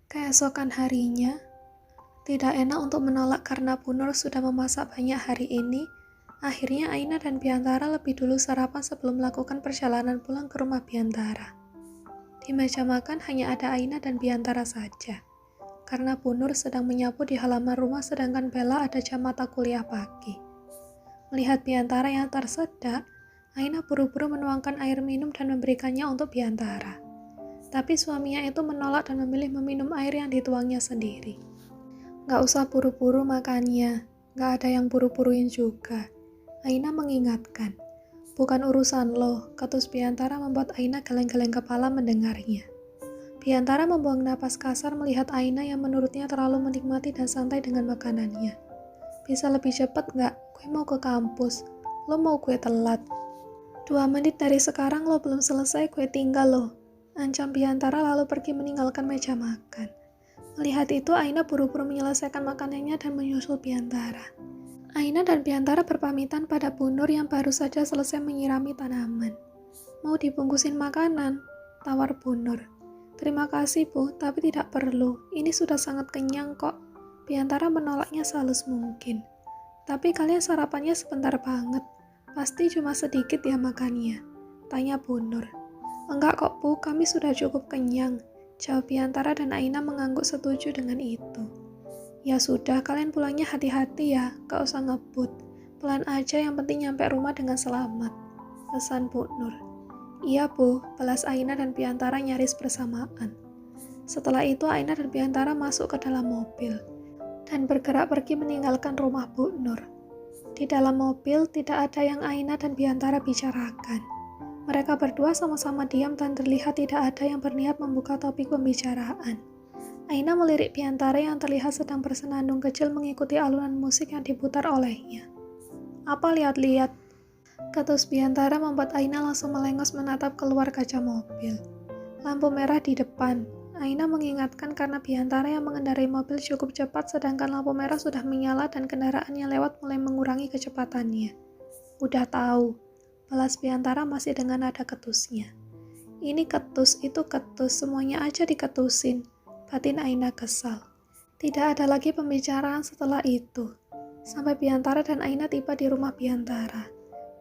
Keesokan harinya, tidak enak untuk menolak karena Bu Nur sudah memasak banyak hari ini. Akhirnya Aina dan Biantara lebih dulu sarapan sebelum melakukan perjalanan pulang ke rumah Biantara. Di meja makan hanya ada Aina dan Biantara saja, karena Bu Nur sedang menyapu di halaman rumah sedangkan Bella ada jam mata kuliah pagi. Melihat Biantara yang tersedak, Aina buru-buru menuangkan air minum dan memberikannya untuk Biantara. Tapi suaminya itu menolak dan memilih meminum air yang dituangnya sendiri. Gak usah buru-buru makannya, gak ada yang buru-buruin juga. Aina mengingatkan. Bukan urusan lo, ketus Biantara membuat Aina geleng-geleng kepala mendengarnya. Biantara membuang napas kasar melihat Aina yang menurutnya terlalu menikmati dan santai dengan makanannya. Bisa lebih cepat gak? Gue mau ke kampus. Lo mau gue telat? 2 menit dari sekarang lo belum selesai, gue tinggal lo. Ancam Biantara lalu pergi meninggalkan meja makan. Melihat itu, Aina buru-buru menyelesaikan makanannya dan menyusul Biantara. Aina dan Biantara berpamitan pada Bu Nur yang baru saja selesai menyirami tanaman. Mau dibungkusin makanan? Tawar Bu Nur. Terima kasih Bu, tapi tidak perlu. Ini sudah sangat kenyang kok. Biantara menolaknya sehalus mungkin. Tapi kalian sarapannya sebentar banget. Pasti cuma sedikit ya makannya? Tanya Bu Nur. Enggak kok Bu, kami sudah cukup kenyang. Jawab Biantara dan Aina mengangguk setuju dengan itu. Ya sudah, kalian pulangnya hati-hati ya, gak usah ngebut. Pelan aja, yang penting nyampe rumah dengan selamat. Pesan Bu Nur. Iya Bu, balas Aina dan Biantara nyaris bersamaan. Setelah itu Aina dan Biantara masuk ke dalam mobil dan bergerak pergi meninggalkan rumah Bu Nur. Di dalam mobil tidak ada yang Aina dan Biantara bicarakan. Mereka berdua sama-sama diam dan terlihat tidak ada yang berniat membuka topik pembicaraan. Aina melirik Biantara yang terlihat sedang bersenandung kecil mengikuti alunan musik yang diputar olehnya. Apa lihat-lihat? Ketus Biantara membuat Aina langsung melengos menatap keluar kaca mobil. Lampu merah di depan. Aina mengingatkan karena Biantara yang mengendarai mobil cukup cepat sedangkan lampu merah sudah menyala dan kendaraan yang lewat mulai mengurangi kecepatannya. Udah tahu. Balas Biantara masih dengan nada ketusnya. Ini ketus, itu ketus, semuanya aja diketusin. Batin Aina kesal. Tidak ada lagi pembicaraan setelah itu. Sampai Biantara dan Aina tiba di rumah Biantara.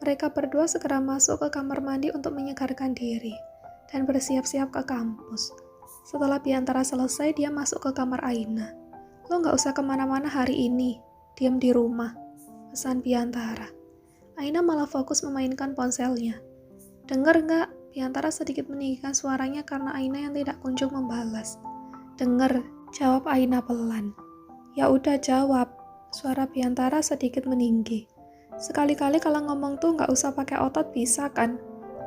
Mereka berdua segera masuk ke kamar mandi untuk menyegarkan diri dan bersiap-siap ke kampus. Setelah Biantara selesai, dia masuk ke kamar Aina. Lo gak usah kemana-mana hari ini, diam di rumah. Pesan Biantara. Aina malah fokus memainkan ponselnya. Dengar nggak? Biantara sedikit meninggikan suaranya karena Aina yang tidak kunjung membalas. Dengar, jawab Aina pelan. Ya udah jawab. Suara Biantara sedikit meninggi. Sekali-kali kalau ngomong tuh nggak usah pakai otot bisa kan?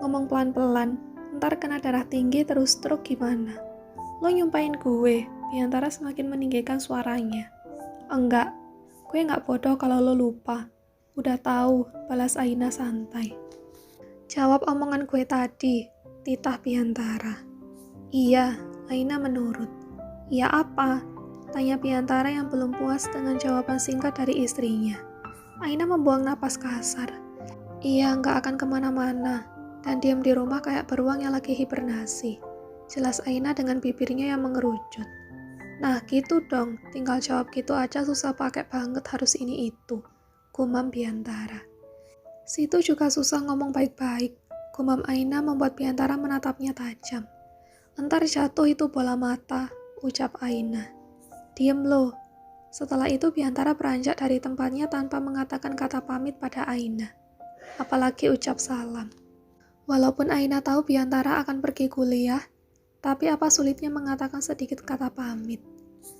Ngomong pelan-pelan. Ntar kena darah tinggi terus stroke gimana? Lo nyumpain gue. Biantara semakin meninggikan suaranya. Enggak, gue nggak bodoh kalau lo lupa. Udah tahu, balas Aina santai. Jawab omongan gue tadi, titah Biantara. Iya, Aina menurut. Iya apa? Tanya Biantara yang belum puas dengan jawaban singkat dari istrinya. Aina membuang napas kasar. Iya, nggak akan kemana-mana. Dan diam di rumah kayak beruang yang lagi hibernasi. Jelas Aina dengan bibirnya yang mengerucut. Nah gitu dong, tinggal jawab gitu aja susah pakai banget harus ini itu. Gumam Biantara. Situ juga susah ngomong baik-baik. Gumam Aina membuat Biantara menatapnya tajam. Entar jatuh itu bola mata, ucap Aina. Diem lo. Setelah itu Biantara beranjak dari tempatnya tanpa mengatakan kata pamit pada Aina. Apalagi ucap salam. Walaupun Aina tahu Biantara akan pergi kuliah, tapi apa sulitnya mengatakan sedikit kata pamit.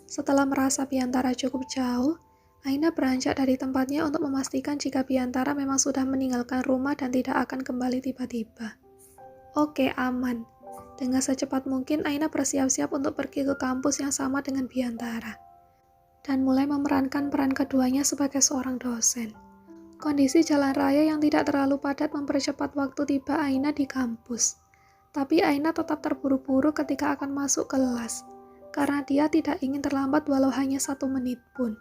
Setelah merasa Biantara cukup jauh, Aina beranjak dari tempatnya untuk memastikan jika Biantara memang sudah meninggalkan rumah dan tidak akan kembali tiba-tiba. Oke, aman. Dengan secepat mungkin Aina bersiap-siap untuk pergi ke kampus yang sama dengan Biantara. Dan mulai memerankan peran keduanya sebagai seorang dosen. Kondisi jalan raya yang tidak terlalu padat mempercepat waktu tiba Aina di kampus. Tapi Aina tetap terburu-buru ketika akan masuk kelas, karena dia tidak ingin terlambat walau hanya 1 menit pun.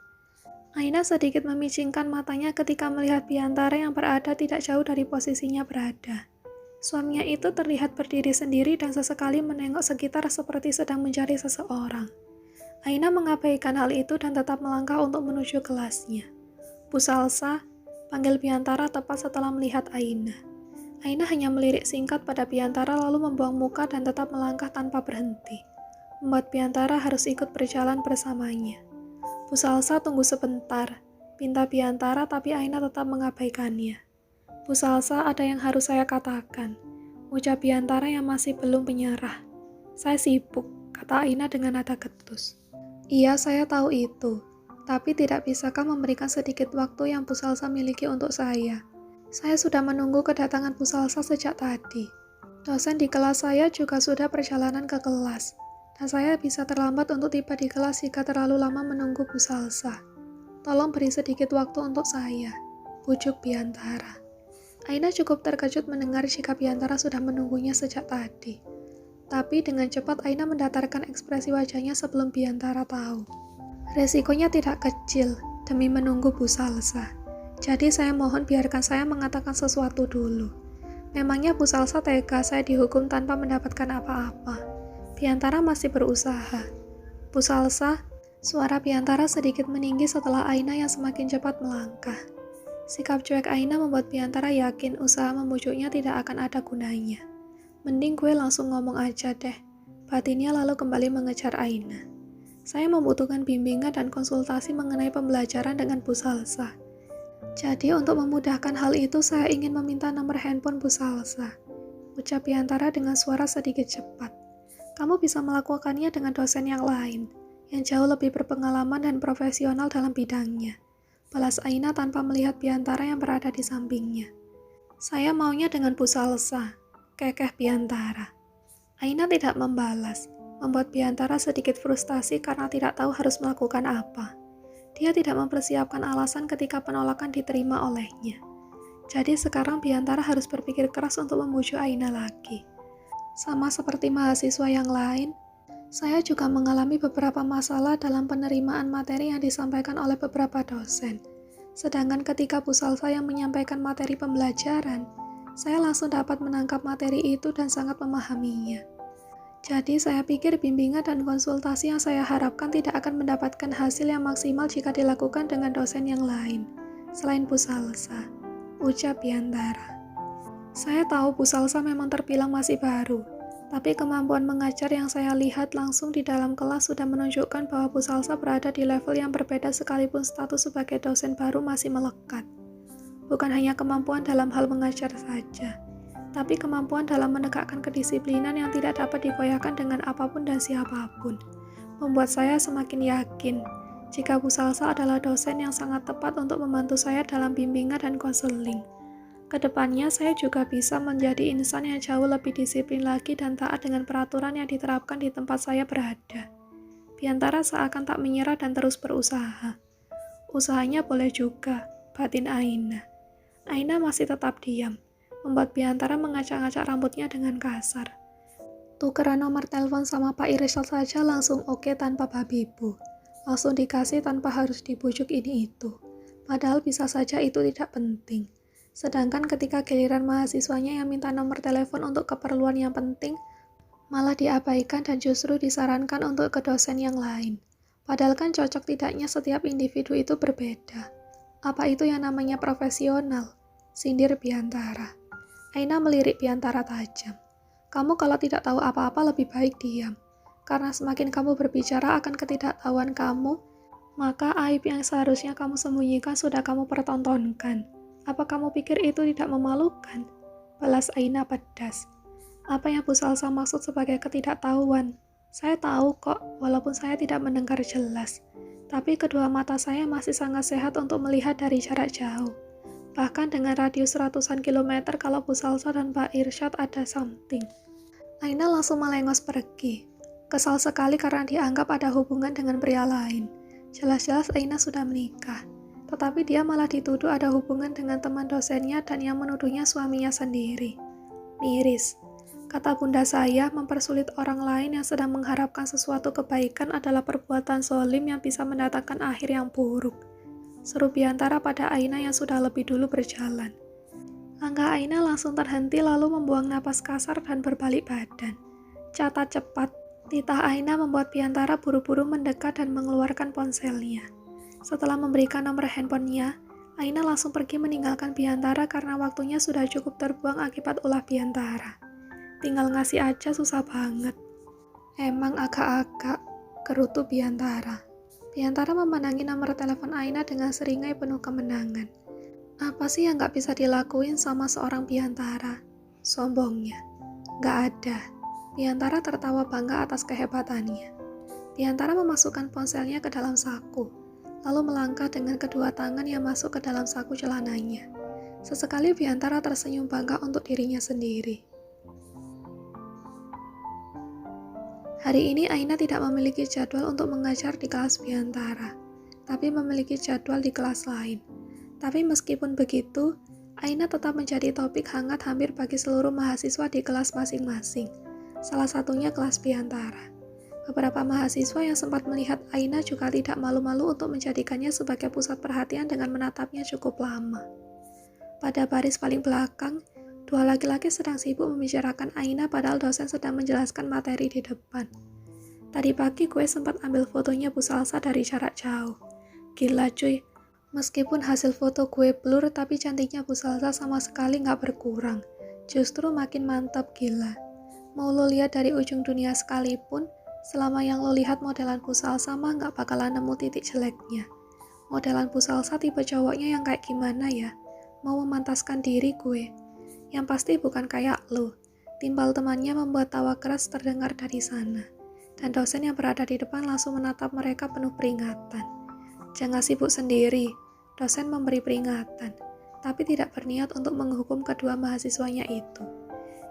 Aina sedikit memicingkan matanya ketika melihat Biantara yang berada tidak jauh dari posisinya berada. Suaminya itu terlihat berdiri sendiri dan sesekali menengok sekitar seperti sedang mencari seseorang. Aina mengabaikan hal itu dan tetap melangkah untuk menuju kelasnya. Bu Salsa, panggil Biantara tepat setelah melihat Aina. Aina hanya melirik singkat pada Biantara lalu membuang muka dan tetap melangkah tanpa berhenti. Membuat Biantara harus ikut berjalan bersamanya. Bu Salsa tunggu sebentar, pinta Biantara tapi Aina tetap mengabaikannya. Bu Salsa, ada yang harus saya katakan, ucap Biantara yang masih belum menyerah. Saya sibuk, kata Aina dengan nada ketus. Iya, saya tahu itu. Tapi tidak bisakah memberikan sedikit waktu yang Bu Salsa miliki untuk saya? Saya sudah menunggu kedatangan Bu Salsa sejak tadi. Dosen di kelas saya juga sudah perjalanan ke kelas. Dan saya bisa terlambat untuk tiba di kelas jika terlalu lama menunggu Bu Salsa. Tolong beri sedikit waktu untuk saya, bujuk Biantara. Aina cukup terkejut mendengar jika Biantara sudah menunggunya sejak tadi. Tapi dengan cepat Aina mendatarkan ekspresi wajahnya sebelum Biantara tahu. Resikonya tidak kecil demi menunggu Bu Salsa. Jadi saya mohon biarkan saya mengatakan sesuatu dulu. Memangnya Bu Salsa tega saya dihukum tanpa mendapatkan apa-apa? Biantara masih berusaha. Bu Salsa, suara Biantara sedikit meninggi setelah Aina yang semakin cepat melangkah. Sikap cuek Aina membuat Biantara yakin usaha membujuknya tidak akan ada gunanya. Mending gue langsung ngomong aja deh, batinnya lalu kembali mengejar Aina. Saya membutuhkan bimbingan dan konsultasi mengenai pembelajaran dengan Bu Salsa. Jadi untuk memudahkan hal itu saya ingin meminta nomor handphone Bu Salsa, ucap Biantara dengan suara sedikit cepat. Kamu bisa melakukannya dengan dosen yang lain, yang jauh lebih berpengalaman dan profesional dalam bidangnya. Balas Aina tanpa melihat Biantara yang berada di sampingnya. Saya maunya dengan Bu Salsa, kekeh Biantara. Aina tidak membalas, membuat Biantara sedikit frustasi karena tidak tahu harus melakukan apa. Dia tidak mempersiapkan alasan ketika penolakan diterima olehnya. Jadi sekarang Biantara harus berpikir keras untuk membujuk Aina lagi. Sama seperti mahasiswa yang lain, saya juga mengalami beberapa masalah dalam penerimaan materi yang disampaikan oleh beberapa dosen. Sedangkan ketika Bu Salsa yang menyampaikan materi pembelajaran, saya langsung dapat menangkap materi itu dan sangat memahaminya. Jadi saya pikir bimbingan dan konsultasi yang saya harapkan tidak akan mendapatkan hasil yang maksimal jika dilakukan dengan dosen yang lain, selain Bu Salsa, ucap Biantara. Saya tahu Bu Salsa memang terbilang masih baru, tapi kemampuan mengajar yang saya lihat langsung di dalam kelas sudah menunjukkan bahwa Bu Salsa berada di level yang berbeda sekalipun status sebagai dosen baru masih melekat. Bukan hanya kemampuan dalam hal mengajar saja, tapi kemampuan dalam menegakkan kedisiplinan yang tidak dapat digoyahkan dengan apapun dan siapapun. Membuat saya semakin yakin jika Bu Salsa adalah dosen yang sangat tepat untuk membantu saya dalam bimbingan dan konseling. Kedepannya saya juga bisa menjadi insan yang jauh lebih disiplin lagi dan taat dengan peraturan yang diterapkan di tempat saya berada. Biantara seakan tak menyerah dan terus berusaha. Usahanya boleh juga, batin Aina. Aina masih tetap diam, membuat Biantara mengacak-acak rambutnya dengan kasar. Tukeran nomor telepon sama Pak Irsyad saja langsung oke tanpa babi bu. Langsung dikasih tanpa harus dibujuk ini itu. Padahal bisa saja itu tidak penting. Sedangkan ketika giliran mahasiswanya yang minta nomor telepon untuk keperluan yang penting, malah diabaikan dan justru disarankan untuk ke dosen yang lain. Padahal kan cocok tidaknya setiap individu itu berbeda. Apa itu yang namanya profesional? Sindir Biantara. Aina melirik Biantara tajam. Kamu kalau tidak tahu apa-apa lebih baik diam. Karena semakin kamu berbicara akan ketidaktahuan kamu, maka aib yang seharusnya kamu sembunyikan sudah kamu pertontonkan. Apa kamu pikir itu tidak memalukan? Balas Aina pedas. Apa yang Bu Salsa maksud sebagai ketidaktahuan? Saya tahu kok, walaupun saya tidak mendengar jelas. Tapi kedua mata saya masih sangat sehat untuk melihat dari jarak jauh. Bahkan dengan radius ratusan kilometer kalau Bu Salsa dan Pak Irsyad ada something. Aina langsung melengos pergi. Kesal sekali karena dianggap ada hubungan dengan pria lain. Jelas-jelas Aina sudah menikah. Tetapi dia malah dituduh ada hubungan dengan teman dosennya dan yang menuduhnya suaminya sendiri. Miris. Kata bunda saya, mempersulit orang lain yang sedang mengharapkan sesuatu kebaikan adalah perbuatan zalim yang bisa mendatangkan akhir yang buruk. Seru Biantara pada Aina yang sudah lebih dulu berjalan. Langkah Aina langsung terhenti lalu membuang napas kasar dan berbalik badan. Catat cepat, Titah Aina membuat Biantara buru-buru mendekat dan mengeluarkan ponselnya. Setelah memberikan nomor handphonenya, Aina langsung pergi meninggalkan Biantara karena waktunya sudah cukup terbuang akibat ulah Biantara. Tinggal ngasih aja susah banget. Emang agak-agak, gerutu Biantara. Biantara memandangi nomor telepon Aina dengan seringai penuh kemenangan. Apa sih yang gak bisa dilakuin sama seorang Biantara? Sombongnya. Gak ada. Biantara tertawa bangga atas kehebatannya. Biantara memasukkan ponselnya ke dalam saku, lalu melangkah dengan kedua tangan yang masuk ke dalam saku celananya. Sesekali Biantara tersenyum bangga untuk dirinya sendiri. Hari ini Aina tidak memiliki jadwal untuk mengajar di kelas Biantara, tapi memiliki jadwal di kelas lain. Tapi meskipun begitu, Aina tetap menjadi topik hangat hampir bagi seluruh mahasiswa di kelas masing-masing. Salah satunya kelas Biantara. Beberapa mahasiswa yang sempat melihat Aina juga tidak malu-malu untuk menjadikannya sebagai pusat perhatian dengan menatapnya cukup lama. Pada baris paling belakang, dua laki-laki sedang sibuk membicarakan Aina padahal dosen sedang menjelaskan materi di depan. Tadi pagi gue sempat ambil fotonya Bu Salsa dari jarak jauh. Gila cuy, meskipun hasil foto gue blur tapi cantiknya Bu Salsa sama sekali gak berkurang. Justru makin mantap gila. Mau lo lihat dari ujung dunia sekalipun, selama yang lo lihat modelan Bu Salsa mah gak bakalan nemu titik jeleknya. Modelan Bu Salsa tipe cowoknya yang kayak gimana ya? Mau memantaskan diri gue. Yang pasti bukan kayak lo. Timbal temannya membuat tawa keras terdengar dari sana. Dan dosen yang berada di depan langsung menatap mereka penuh peringatan. Jangan sibuk sendiri. Dosen memberi peringatan, tapi tidak berniat untuk menghukum kedua mahasiswanya itu.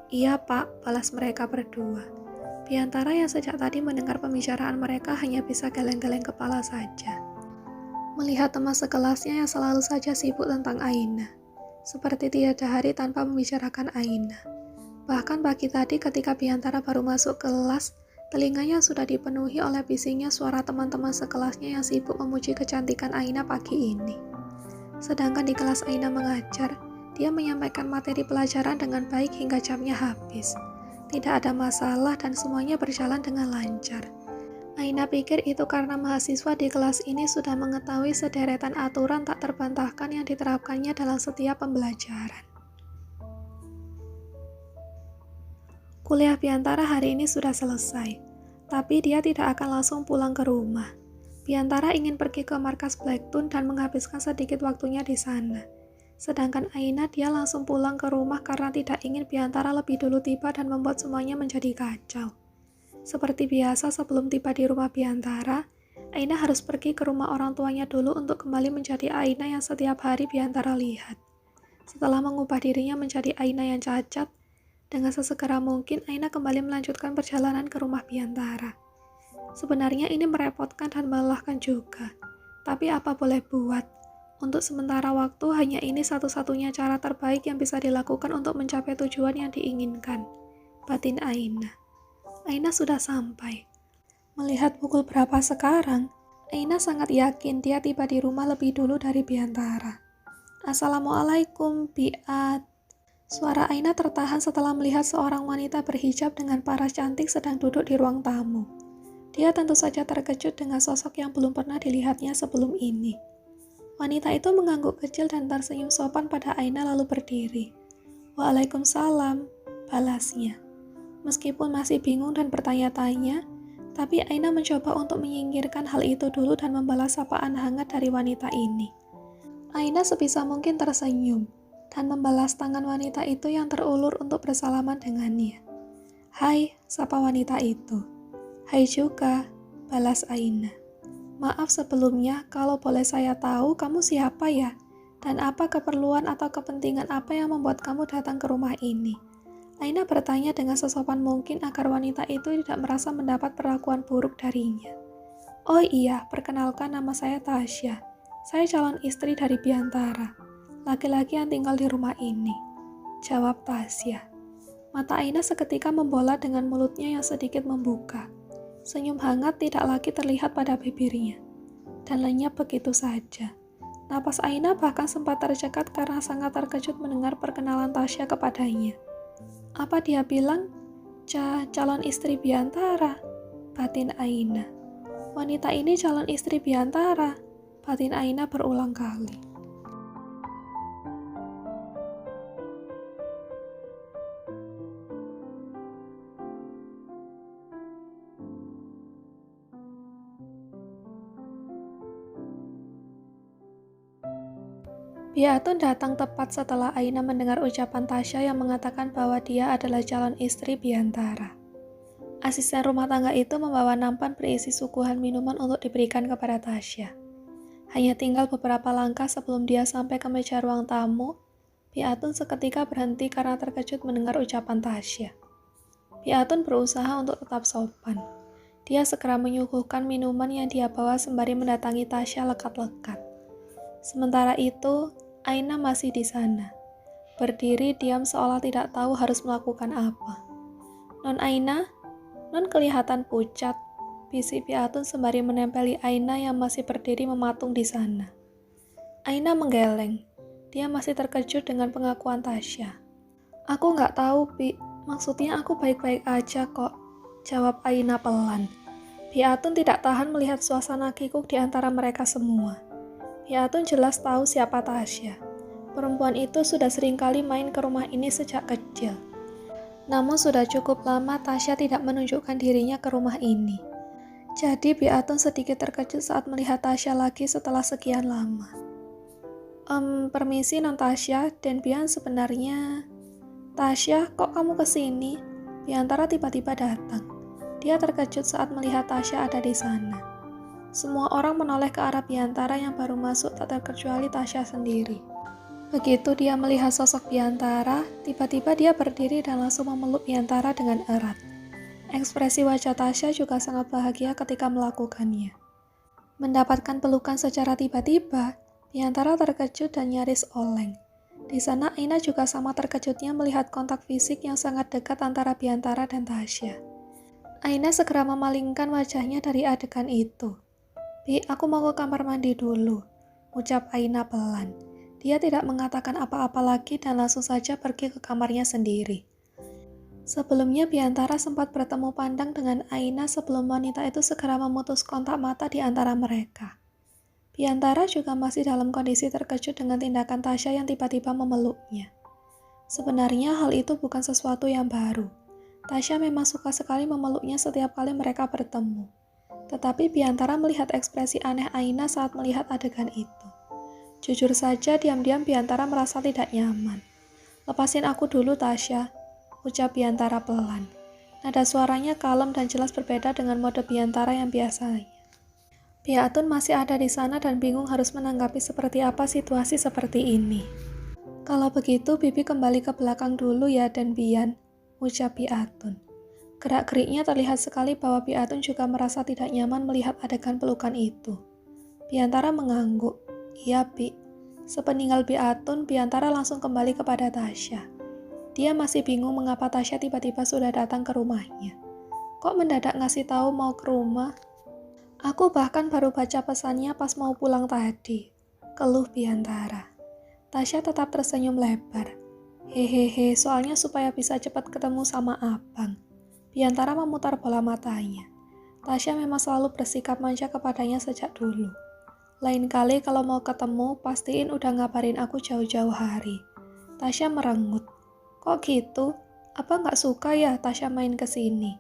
Iya pak, balas mereka berdua. Biantara yang sejak tadi mendengar pembicaraan mereka hanya bisa geleng-geleng kepala saja. Melihat teman sekelasnya yang selalu saja sibuk tentang Aina. Seperti tiada hari tanpa membicarakan Aina. Bahkan pagi tadi ketika Biantara baru masuk kelas, telinganya sudah dipenuhi oleh bisingnya suara teman-teman sekelasnya yang sibuk memuji kecantikan Aina pagi ini. Sedangkan di kelas Aina mengajar, dia menyampaikan materi pelajaran dengan baik hingga jamnya habis. Tidak ada masalah dan semuanya berjalan dengan lancar. Aina pikir itu karena mahasiswa di kelas ini sudah mengetahui sederetan aturan tak terbantahkan yang diterapkannya dalam setiap pembelajaran. Kuliah Biantara hari ini sudah selesai, tapi dia tidak akan langsung pulang ke rumah. Biantara ingin pergi ke markas Blacktoon dan menghabiskan sedikit waktunya di sana. Sedangkan Aina dia langsung pulang ke rumah karena tidak ingin Biantara lebih dulu tiba dan membuat semuanya menjadi kacau. Seperti biasa sebelum tiba di rumah Biantara, Aina harus pergi ke rumah orang tuanya dulu untuk kembali menjadi Aina yang setiap hari Biantara lihat. Setelah mengubah dirinya menjadi Aina yang cacat, dengan sesegera mungkin Aina kembali melanjutkan perjalanan ke rumah Biantara. Sebenarnya ini merepotkan dan melelahkan juga, tapi apa boleh buat. Untuk sementara waktu, hanya ini satu-satunya cara terbaik yang bisa dilakukan untuk mencapai tujuan yang diinginkan. Batin Aina. Aina sudah sampai. Melihat pukul berapa sekarang, Aina sangat yakin dia tiba di rumah lebih dulu dari Biantara. Assalamualaikum, Biat. Suara Aina tertahan setelah melihat seorang wanita berhijab dengan paras cantik sedang duduk di ruang tamu. Dia tentu saja terkejut dengan sosok yang belum pernah dilihatnya sebelum ini. Wanita itu mengangguk kecil dan tersenyum sopan pada Aina lalu berdiri. Waalaikumsalam, balasnya. Meskipun masih bingung dan bertanya-tanya, tapi Aina mencoba untuk menyingkirkan hal itu dulu dan membalas sapaan hangat dari wanita ini. Aina sebisa mungkin tersenyum dan membalas tangan wanita itu yang terulur untuk bersalaman dengannya. Hai, sapa wanita itu. Hai juga, balas Aina. Maaf sebelumnya, kalau boleh saya tahu kamu siapa ya? Dan apa keperluan atau kepentingan apa yang membuat kamu datang ke rumah ini? Aina bertanya dengan sesopan mungkin agar wanita itu tidak merasa mendapat perlakuan buruk darinya. Oh iya, perkenalkan nama saya Tasya. Saya calon istri dari Biantara, laki-laki yang tinggal di rumah ini. Jawab Tasya. Mata Aina seketika membola dengan mulutnya yang sedikit membuka. Senyum hangat tidak lagi terlihat pada bibirnya, dan lenyap begitu saja. Napas Aina bahkan sempat tercekat karena sangat terkejut mendengar perkenalan Tasya kepadanya. Apa dia bilang, calon istri Biantara? batin Aina. Wanita ini calon istri Biantara, batin Aina berulang kali. Biatun datang tepat setelah Aina mendengar ucapan Tasya yang mengatakan bahwa dia adalah calon istri Biantara. Asisten rumah tangga itu membawa nampan berisi suguhan minuman untuk diberikan kepada Tasya. Hanya tinggal beberapa langkah sebelum dia sampai ke meja ruang tamu, Biatun seketika berhenti karena terkejut mendengar ucapan Tasya. Biatun berusaha untuk tetap sopan. Dia segera menyuguhkan minuman yang dia bawa sembari mendatangi Tasya lekat-lekat. Sementara itu, Aina masih di sana, berdiri diam seolah tidak tahu harus melakukan apa. "Non Aina, non kelihatan pucat," bisik Biatun sembari menempeli Aina yang masih berdiri mematung di sana. Aina menggeleng, dia masih terkejut dengan pengakuan Tasya. "Aku nggak tahu, Bi, maksudnya aku baik-baik aja kok," jawab Aina pelan. Biatun tidak tahan melihat suasana kikuk di antara mereka semua. Biatun jelas tahu siapa Tasya. Perempuan itu sudah seringkali main ke rumah ini sejak kecil. Namun sudah cukup lama Tasya tidak menunjukkan dirinya ke rumah ini. Jadi Biatun sedikit terkejut saat melihat Tasya lagi setelah sekian lama. Permisi non Tasya, dan Bian sebenarnya..." "Tasya, kok kamu kesini?" Biantara tiba-tiba datang. Dia terkejut saat melihat Tasya ada di sana. Semua orang menoleh ke arah Biantara yang baru masuk tak terkecuali Tasya sendiri. Begitu dia melihat sosok Biantara, tiba-tiba dia berdiri dan langsung memeluk Biantara dengan erat. Ekspresi wajah Tasya juga sangat bahagia ketika melakukannya. Mendapatkan pelukan secara tiba-tiba, Biantara terkejut dan nyaris oleng. Di sana Aina juga sama terkejutnya melihat kontak fisik yang sangat dekat antara Biantara dan Tasya. Aina segera memalingkan wajahnya dari adegan itu. "Bi, aku mau ke kamar mandi dulu," ucap Aina pelan. Dia tidak mengatakan apa-apa lagi dan langsung saja pergi ke kamarnya sendiri. Sebelumnya Biantara sempat bertemu pandang dengan Aina sebelum wanita itu segera memutus kontak mata di antara mereka. Biantara juga masih dalam kondisi terkejut dengan tindakan Tasya yang tiba-tiba memeluknya. Sebenarnya hal itu bukan sesuatu yang baru. Tasya memang suka sekali memeluknya setiap kali mereka bertemu. Tetapi Biantara melihat ekspresi aneh Aina saat melihat adegan itu. Jujur saja, diam-diam Biantara merasa tidak nyaman. "Lepasin aku dulu, Tasya," ucap Biantara pelan. Nada suaranya kalem dan jelas berbeda dengan mode Biantara yang biasanya. Biatun masih ada di sana dan bingung harus menanggapi seperti apa situasi seperti ini. "Kalau begitu, Bibi kembali ke belakang dulu ya, dan Bian," ucap Biatun. Gerak-geriknya terlihat sekali bahwa Biatun juga merasa tidak nyaman melihat adegan pelukan itu. Biantara mengangguk. "Iya, Bi." Sepeninggal Biatun, Biantara langsung kembali kepada Tasya. Dia masih bingung mengapa Tasya tiba-tiba sudah datang ke rumahnya. Kok mendadak ngasih tahu mau ke rumah? "Aku bahkan baru baca pesannya pas mau pulang tadi," keluh Biantara. Tasya tetap tersenyum lebar. "Hehehe, soalnya supaya bisa cepat ketemu sama abang." Biantara memutar bola matanya. Tasya memang selalu bersikap manja kepadanya sejak dulu. "Lain kali kalau mau ketemu, pastiin udah ngabarin aku jauh-jauh hari." Tasya merengut. "Kok gitu? Apa nggak suka ya Tasya main ke sini?"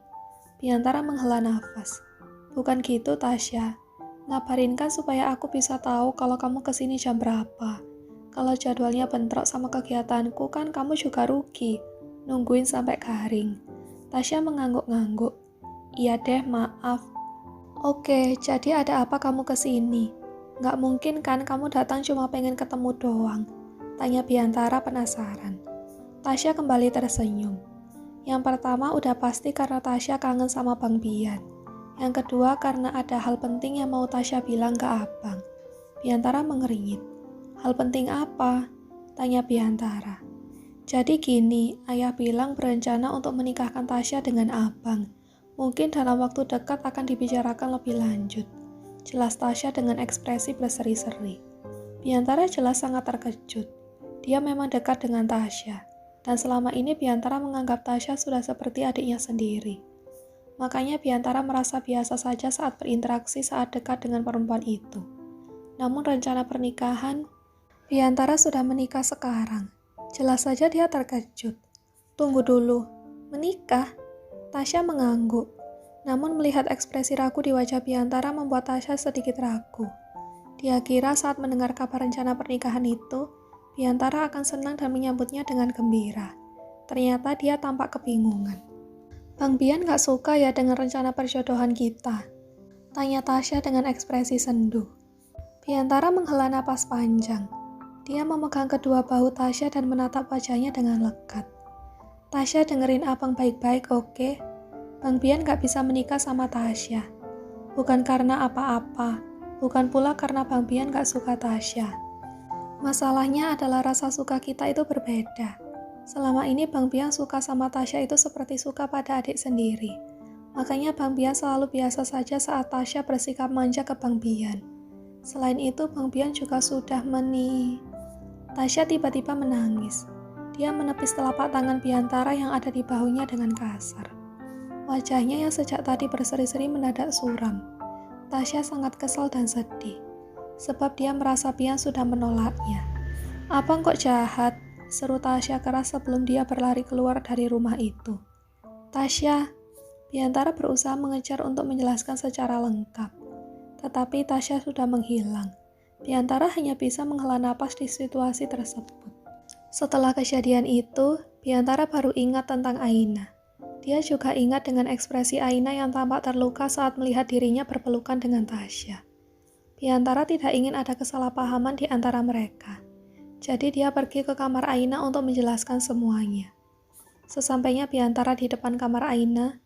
Biantara menghela nafas. "Bukan gitu Tasya. Ngabarin kan supaya aku bisa tahu kalau kamu kesini jam berapa. Kalau jadwalnya bentrok sama kegiatanku kan kamu juga rugi. Nungguin sampai garing." Tasya mengangguk-ngangguk. "Iya deh, maaf." "Oke, jadi ada apa kamu kesini? Nggak mungkin kan kamu datang cuma pengen ketemu doang?" tanya Biantara penasaran. Tasya kembali tersenyum. Yang pertama udah pasti karena Tasya kangen sama Bang Bian. Yang kedua karena ada hal penting yang mau Tasya bilang ke abang. Biantara mengernyit. "Hal penting apa?" tanya Biantara. "Jadi gini, ayah bilang berencana untuk menikahkan Tasya dengan abang. Mungkin dalam waktu dekat akan dibicarakan lebih lanjut," jelas Tasya dengan ekspresi berseri-seri. Biantara jelas sangat terkejut. Dia memang dekat dengan Tasya, dan selama ini Biantara menganggap Tasya sudah seperti adiknya sendiri. Makanya Biantara merasa biasa saja saat berinteraksi saat dekat dengan perempuan itu. Namun rencana pernikahan, Biantara sudah menikah sekarang. Jelas saja dia terkejut. Tunggu dulu, menikah? Tasya mengangguk. Namun melihat ekspresi ragu di wajah Biantara membuat Tasya sedikit ragu. Dia kira saat mendengar kabar rencana pernikahan itu, Biantara akan senang dan menyambutnya dengan gembira. Ternyata dia tampak kebingungan. Bang Bian gak suka ya dengan rencana perjodohan kita? Tanya Tasya dengan ekspresi sendu. Biantara menghela napas panjang. Dia memegang kedua bahu Tasya dan menatap wajahnya dengan lekat. Tasya dengerin abang baik-baik, oke? Bang Bian gak bisa menikah sama Tasya. Bukan karena apa-apa. Bukan pula karena Bang Bian gak suka Tasya. Masalahnya adalah rasa suka kita itu berbeda. Selama ini Bang Bian suka sama Tasya itu seperti suka pada adik sendiri. Makanya Bang Bian selalu biasa saja saat Tasya bersikap manja ke Bang Bian. Selain itu Bang Bian juga sudah Tasya tiba-tiba menangis. Dia menepis telapak tangan Biantara yang ada di bahunya dengan kasar. Wajahnya yang sejak tadi berseri-seri mendadak suram. Tasya sangat kesal dan sedih, sebab dia merasa Bian sudah menolaknya. Abang kok jahat, seru Tasya keras sebelum dia berlari keluar dari rumah itu. Tasya, Biantara berusaha mengejar untuk menjelaskan secara lengkap. Tetapi Tasya sudah menghilang. Biantara hanya bisa menghela napas di situasi tersebut. Setelah kejadian itu, Biantara baru ingat tentang Aina. Dia juga ingat dengan ekspresi Aina yang tampak terluka saat melihat dirinya berpelukan dengan Tasya. Biantara tidak ingin ada kesalahpahaman di antara mereka. Jadi dia pergi ke kamar Aina untuk menjelaskan semuanya. Sesampainya Biantara di depan kamar Aina,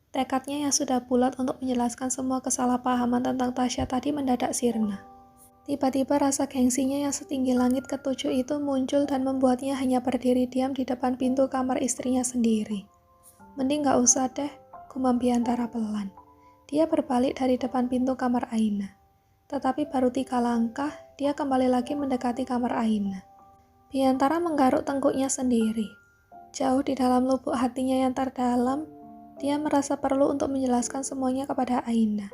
tekadnya yang sudah bulat untuk menjelaskan semua kesalahpahaman tentang Tasya tadi mendadak sirna. Tiba-tiba rasa gengsinya yang setinggi langit ketujuh itu muncul dan membuatnya hanya berdiri diam di depan pintu kamar istrinya sendiri. Mending gak usah deh, gumam Biantara pelan. Dia berbalik dari depan pintu kamar Aina. Tetapi baru 3 langkah, dia kembali lagi mendekati kamar Aina. Biantara menggaruk tengkuknya sendiri. Jauh di dalam lubuk hatinya yang terdalam, dia merasa perlu untuk menjelaskan semuanya kepada Aina.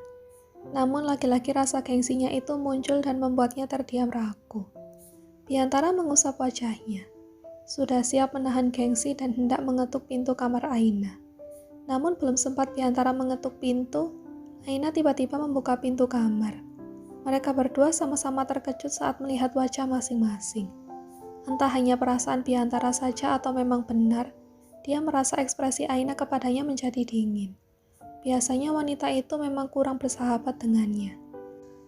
Namun lagi-lagi rasa gengsinya itu muncul dan membuatnya terdiam ragu. Biantara mengusap wajahnya. Sudah siap menahan gengsi dan hendak mengetuk pintu kamar Aina. Namun belum sempat Biantara mengetuk pintu, Aina tiba-tiba membuka pintu kamar. Mereka berdua sama-sama terkejut saat melihat wajah masing-masing. Entah hanya perasaan Biantara saja atau memang benar, dia merasa ekspresi Aina kepadanya menjadi dingin. Biasanya wanita itu memang kurang bersahabat dengannya.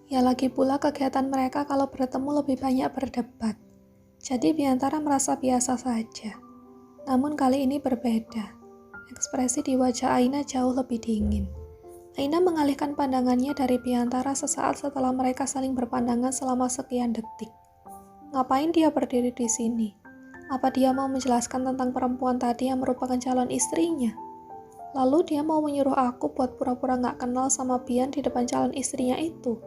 Ya lagi pula kegiatan mereka kalau bertemu lebih banyak berdebat. Jadi Biantara merasa biasa saja. Namun kali ini berbeda. Ekspresi di wajah Aina jauh lebih dingin. Aina mengalihkan pandangannya dari Biantara sesaat setelah mereka saling berpandangan selama sekian detik. Ngapain dia berdiri di sini? Apa dia mau menjelaskan tentang perempuan tadi yang merupakan calon istrinya? Lalu dia mau menyuruh aku buat pura-pura gak kenal sama Bian di depan calon istrinya itu.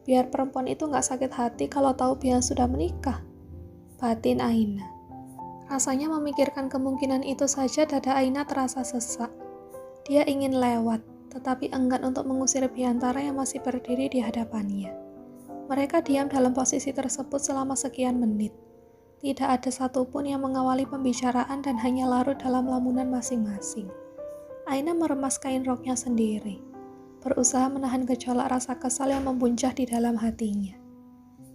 Biar perempuan itu gak sakit hati kalau tahu Bian sudah menikah. Batin Aina. Rasanya memikirkan kemungkinan itu saja dada Aina terasa sesak. Dia ingin lewat, tetapi enggan untuk mengusir Biantara yang masih berdiri di hadapannya. Mereka diam dalam posisi tersebut selama sekian menit. Tidak ada satupun yang mengawali pembicaraan dan hanya larut dalam lamunan masing-masing. Aina meremas kain roknya sendiri, berusaha menahan gejolak rasa kesal yang membuncah di dalam hatinya.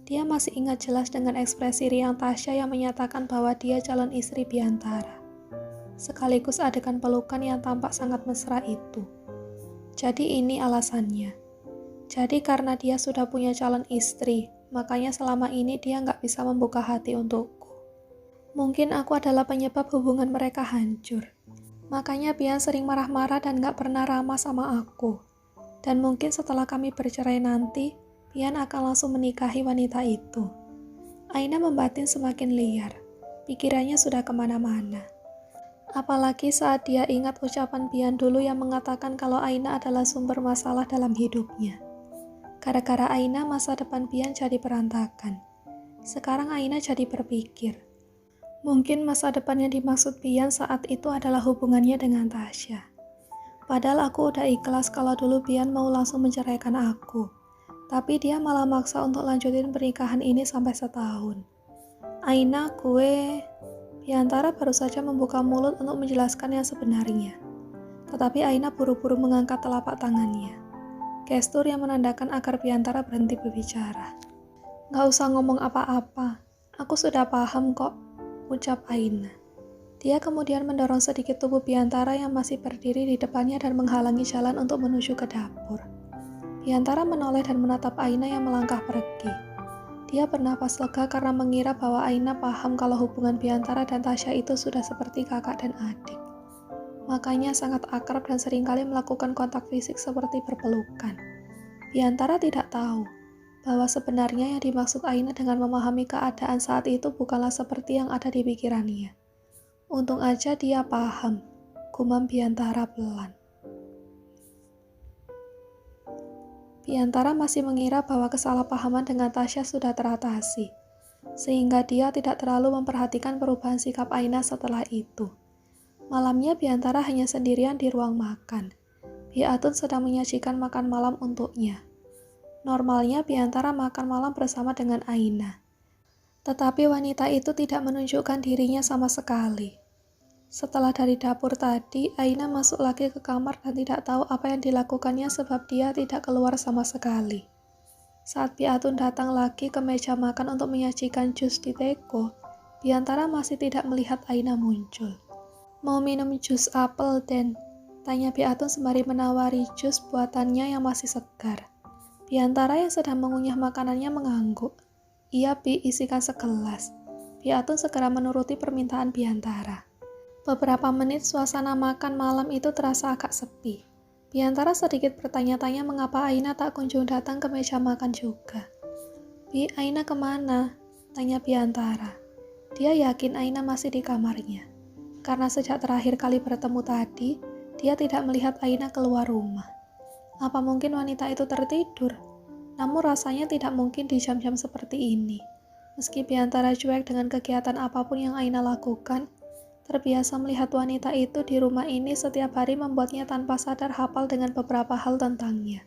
Dia masih ingat jelas dengan ekspresi riang Tasya yang menyatakan bahwa dia calon istri Biantara. Sekaligus adegan pelukan yang tampak sangat mesra itu. Jadi ini alasannya. Jadi karena dia sudah punya calon istri, makanya selama ini dia nggak bisa membuka hati untukku. Mungkin aku adalah penyebab hubungan mereka hancur. Makanya Bian sering marah-marah dan nggak pernah ramah sama aku. Dan mungkin setelah kami bercerai nanti, Bian akan langsung menikahi wanita itu. Aina membatin semakin liar. Pikirannya sudah kemana-mana. Apalagi saat dia ingat ucapan Bian dulu yang mengatakan kalau Aina adalah sumber masalah dalam hidupnya. Gara-gara Aina masa depan Bian jadi berantakan. Sekarang Aina jadi berpikir. Mungkin masa depan yang dimaksud Bian saat itu adalah hubungannya dengan Tasya. Padahal aku udah ikhlas kalau dulu Bian mau langsung menceraikan aku. Tapi dia malah maksa untuk lanjutin pernikahan ini sampai setahun. Aina, Biantara baru saja membuka mulut untuk menjelaskan yang sebenarnya. Tetapi Aina buru-buru mengangkat telapak tangannya. Gestur yang menandakan agar Biantara berhenti berbicara. Gak usah ngomong apa-apa, aku sudah paham kok, ucap Aina. Dia kemudian mendorong sedikit tubuh Biantara yang masih berdiri di depannya dan menghalangi jalan untuk menuju ke dapur. Biantara menoleh dan menatap Aina yang melangkah pergi. Dia bernapas lega karena mengira bahwa Aina paham kalau hubungan Biantara dan Tasya itu sudah seperti kakak dan adik. Makanya sangat akrab dan seringkali melakukan kontak fisik seperti berpelukan. Biantara tidak tahu bahwa sebenarnya yang dimaksud Aina dengan memahami keadaan saat itu bukanlah seperti yang ada di pikirannya. Untung aja dia paham, gumam Biantara pelan. Biantara masih mengira bahwa kesalahpahaman dengan Tasya sudah teratasi, sehingga dia tidak terlalu memperhatikan perubahan sikap Aina setelah itu. Malamnya Biantara hanya sendirian di ruang makan. Bi Atun sedang menyajikan makan malam untuknya. Normalnya Biantara makan malam bersama dengan Aina. Tetapi wanita itu tidak menunjukkan dirinya sama sekali. Setelah dari dapur tadi, Aina masuk lagi ke kamar dan tidak tahu apa yang dilakukannya sebab dia tidak keluar sama sekali. Saat Bi Atun datang lagi ke meja makan untuk menyajikan jus di teko, Biantara masih tidak melihat Aina muncul. Mau minum jus apel, Den? Tanya Bi Atun sembari menawari jus buatannya yang masih segar. Biantara yang sedang mengunyah makanannya mengangguk. Iya, Bi, isikan segelas. Bi Atun segera menuruti permintaan Biantara. Beberapa menit suasana makan malam itu terasa agak sepi. Biantara sedikit bertanya-tanya mengapa Aina tak kunjung datang ke meja makan juga. Bi, Aina kemana? Tanya Biantara. Dia yakin Aina masih di kamarnya. Karena sejak terakhir kali bertemu tadi, dia tidak melihat Aina keluar rumah. Apa mungkin wanita itu tertidur? Namun rasanya tidak mungkin di jam-jam seperti ini. Meski Biantara cuek dengan kegiatan apapun yang Aina lakukan, terbiasa melihat wanita itu di rumah ini setiap hari membuatnya tanpa sadar hafal dengan beberapa hal tentangnya.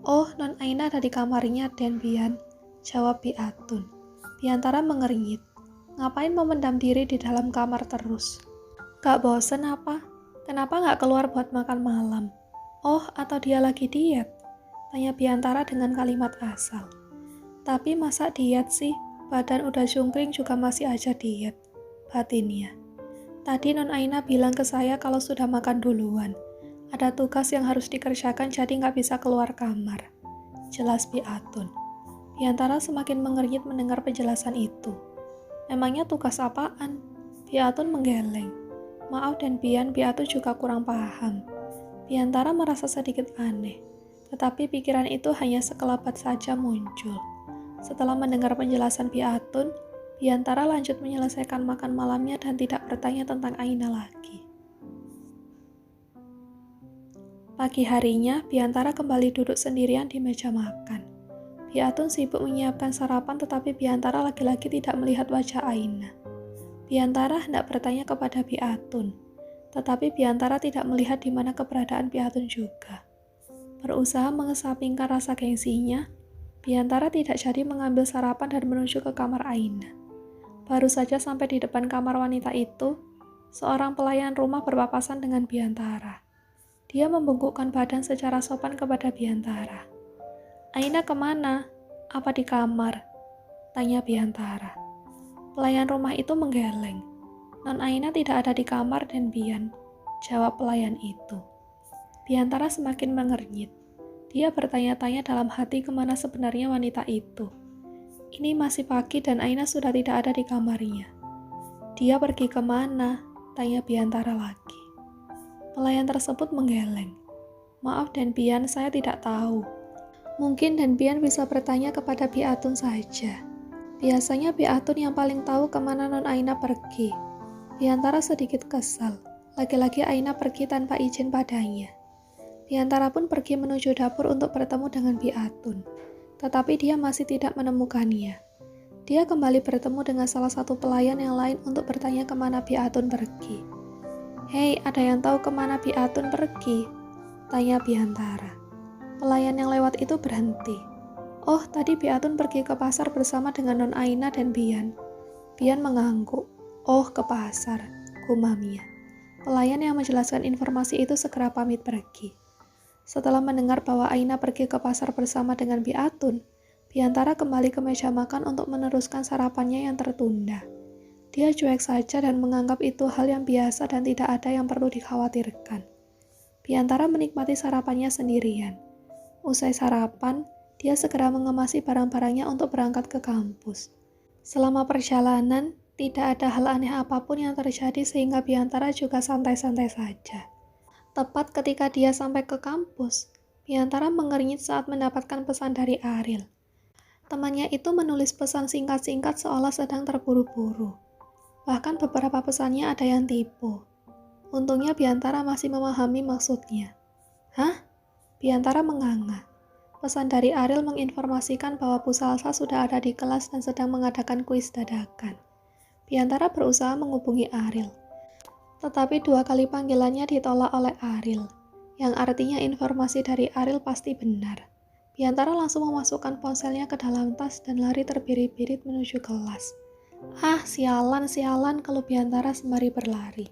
Oh, Non Aina ada di kamarnya, Den Bian, jawab Bi Atun. Biantara mengernyit. Ngapain memendam diri di dalam kamar terus? Gak bosen apa? Kenapa gak keluar buat makan malam? Oh, atau dia lagi diet? Tanya Biantara dengan kalimat asal. Tapi masa diet sih? Badan udah jungkring juga masih aja diet, batinnya. Tadi Non Aina bilang ke saya kalau sudah makan duluan. Ada tugas yang harus dikerjakan jadi nggak bisa keluar kamar. Jelas Bi Atun. Biantara semakin mengernyit mendengar penjelasan itu. Emangnya tugas apaan? Bi Atun menggeleng. Maaf Dan Bian, Bi Atun juga kurang paham. Biantara merasa sedikit aneh. Tetapi pikiran itu hanya sekelebat saja muncul. Setelah mendengar penjelasan Bi Atun, Biantara lanjut menyelesaikan makan malamnya dan tidak bertanya tentang Aina lagi. Pagi harinya, Biantara kembali duduk sendirian di meja makan. Bi Atun sibuk menyiapkan sarapan tetapi Biantara lagi-lagi tidak melihat wajah Aina. Biantara hendak bertanya kepada Bi Atun, tetapi Biantara tidak melihat di mana keberadaan Bi Atun juga. Berusaha mengesampingkan rasa gengsinya, Biantara tidak jadi mengambil sarapan dan menuju ke kamar Aina. Baru saja sampai di depan kamar wanita itu, seorang pelayan rumah berpapasan dengan Biantara. Dia membungkukkan badan secara sopan kepada Biantara. Aina kemana? Apa di kamar? Tanya Biantara. Pelayan rumah itu menggeleng. Non Aina tidak ada di kamar Dan Bian, jawab pelayan itu. Biantara semakin mengernyit. Dia bertanya-tanya dalam hati kemana sebenarnya wanita itu. Ini masih pagi dan Aina sudah tidak ada di kamarnya. Dia pergi kemana? Tanya Biantara lagi. Pelayan tersebut menggeleng. Maaf Dan Bian, saya tidak tahu. Mungkin Dan Bian bisa bertanya kepada Bi Atun saja. Biasanya Bi Atun yang paling tahu kemana Non Aina pergi. Biantara sedikit kesal. Lagi-lagi Aina pergi tanpa izin padanya. Biantara pun pergi menuju dapur untuk bertemu dengan Bi Atun. Tetapi dia masih tidak menemukannya. Dia kembali bertemu dengan salah satu pelayan yang lain untuk bertanya kemana Bi Atun pergi. "Hei, ada yang tahu kemana Bi Atun pergi?" tanya Biantara. Pelayan yang lewat itu berhenti. "Oh, tadi Bi Atun pergi ke pasar bersama dengan Non Aina dan Bian." Bian mengangguk. "Oh, ke pasar," gumamnya. Pelayan yang menjelaskan informasi itu segera pamit pergi. Setelah mendengar bahwa Aina pergi ke pasar bersama dengan Bi Atun, Biantara kembali ke meja makan untuk meneruskan sarapannya yang tertunda. Dia cuek saja dan menganggap itu hal yang biasa dan tidak ada yang perlu dikhawatirkan. Biantara menikmati sarapannya sendirian. Usai sarapan, dia segera mengemasi barang-barangnya untuk berangkat ke kampus. Selama perjalanan, tidak ada hal aneh apapun yang terjadi sehingga Biantara juga santai-santai saja. Tepat ketika dia sampai ke kampus, Biantara mengernyit saat mendapatkan pesan dari Ariel. Temannya itu menulis pesan singkat-singkat seolah sedang terburu-buru. Bahkan beberapa pesannya ada yang tipu. Untungnya Biantara masih memahami maksudnya. "Hah?" Biantara menganga. Pesan dari Ariel menginformasikan bahwa Bu Salsa sudah ada di kelas dan sedang mengadakan kuis dadakan. Biantara berusaha menghubungi Ariel. Tetapi 2 kali panggilannya ditolak oleh Ariel, yang artinya informasi dari Ariel pasti benar. Biantara langsung memasukkan ponselnya ke dalam tas dan lari terbirit-birit menuju kelas. "Ah, sialan," kalau Biantara sembari berlari.